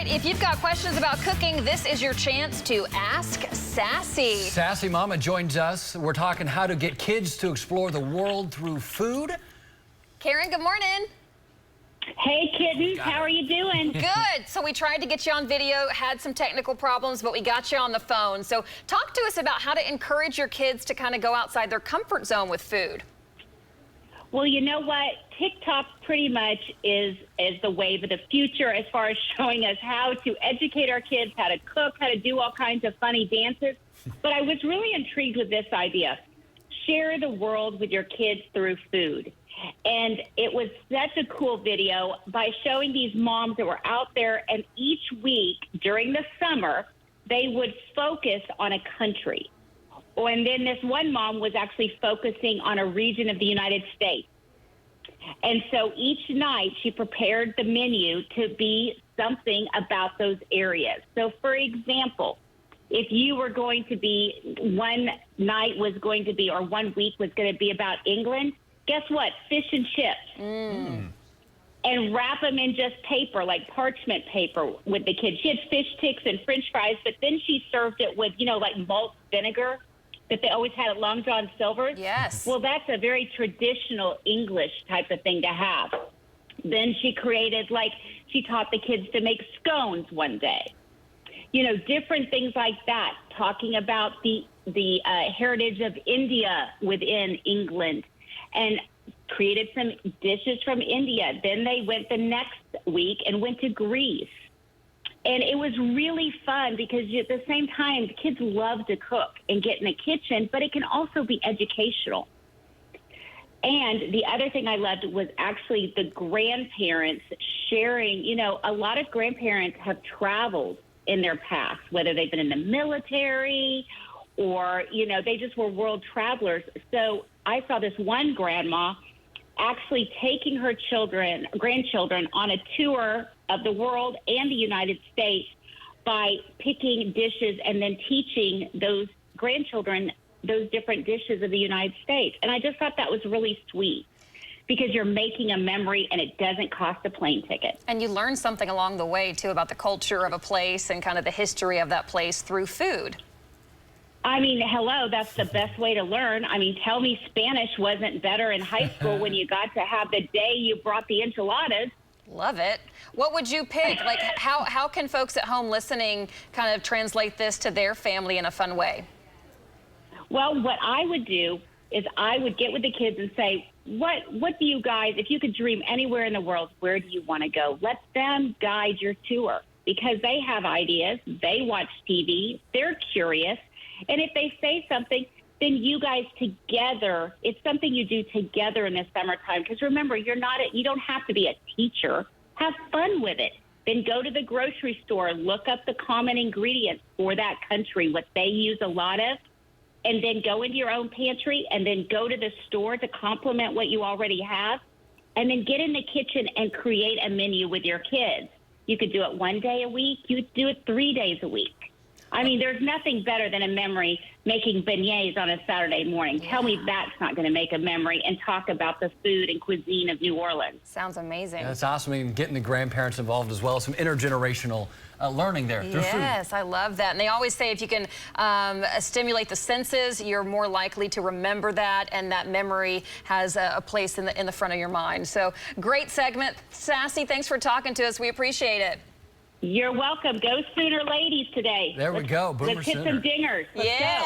right, if you've got questions about cooking, this is your chance to Ask Sassy. Sassy Mama joins us. We're talking how to get kids to explore the world through food. Karen, good morning. Hey, kittens. How are you doing? Good. So we tried to get you on video, had some technical problems, but we got you on the phone. So talk to us about how to encourage your kids to kind of go outside their comfort zone with food. Well, you know what? TikTok pretty much is the wave of the future as far as showing us how to educate our kids, how to cook, how to do all kinds of funny dances. But I was really intrigued with this idea. Share the world with your kids through food. And it was such a cool video by showing these moms that were out there, and each week during the summer, they would focus on a country. And then this one mom was actually focusing on a region of the United States. And so each night she prepared the menu to be something about those areas. So, for example, if you were going to be, one night was going to be, or 1 week was going to be about England, guess what? Fish and chips. And wrap them in just paper, like parchment paper with the kids. She had fish sticks and French fries, but then she served it with, like malt vinegar that they always had at Long John Silver's. Yes. Well, that's a very traditional English type of thing to have. Then she created, she taught the kids to make scones one day. Different things like that, talking about the heritage of India within England, and created some dishes from India. Then they went the next week and went to Greece. And it was really fun because at the same time, the kids love to cook and get in the kitchen, but it can also be educational. And the other thing I loved was actually the grandparents sharing. A lot of grandparents have traveled in their past, whether they've been in the military or, they just were world travelers. So I saw this one grandma actually taking her grandchildren on a tour of the world and the United States by picking dishes and then teaching those grandchildren those different dishes of the United States. And I just thought that was really sweet because you're making a memory and it doesn't cost a plane ticket. And you learn something along the way, too, about the culture of a place and kind of the history of that place through food. I mean, hello, that's the best way to learn. I mean, tell me Spanish wasn't better in high school when you got to have the day you brought the enchiladas. Love it. What would you pick? How can folks at home listening kind of translate this to their family in a fun way? Well, what I would do is I would get with the kids and say, what do you guys, if you could dream anywhere in the world, where do you want to go? Let them guide your tour because they have ideas. They watch TV. They're curious. And if they say something, then you guys together, it's something you do together in the summertime. Because remember, you don't have to be a teacher. Have fun with it. Then go to the grocery store, look up the common ingredients for that country, what they use a lot of, and then go into your own pantry and then go to the store to complement what you already have. And then get in the kitchen and create a menu with your kids. You could do it 1 day a week. You could do it 3 days a week. I mean, there's nothing better than a memory making beignets on a Saturday morning. Yeah. Tell me that's not going to make a memory and talk about the food and cuisine of New Orleans. Sounds amazing. That's awesome. And getting the grandparents involved as well. Some intergenerational learning there through food. Yes, I love that. And they always say if you can stimulate the senses, you're more likely to remember that, and that memory has a place in the front of your mind. So great segment. Sassy, thanks for talking to us. We appreciate it. You're welcome. Go Sooner ladies today. There we go. Boomer Let's hit Sooner. some dingers. Let's go.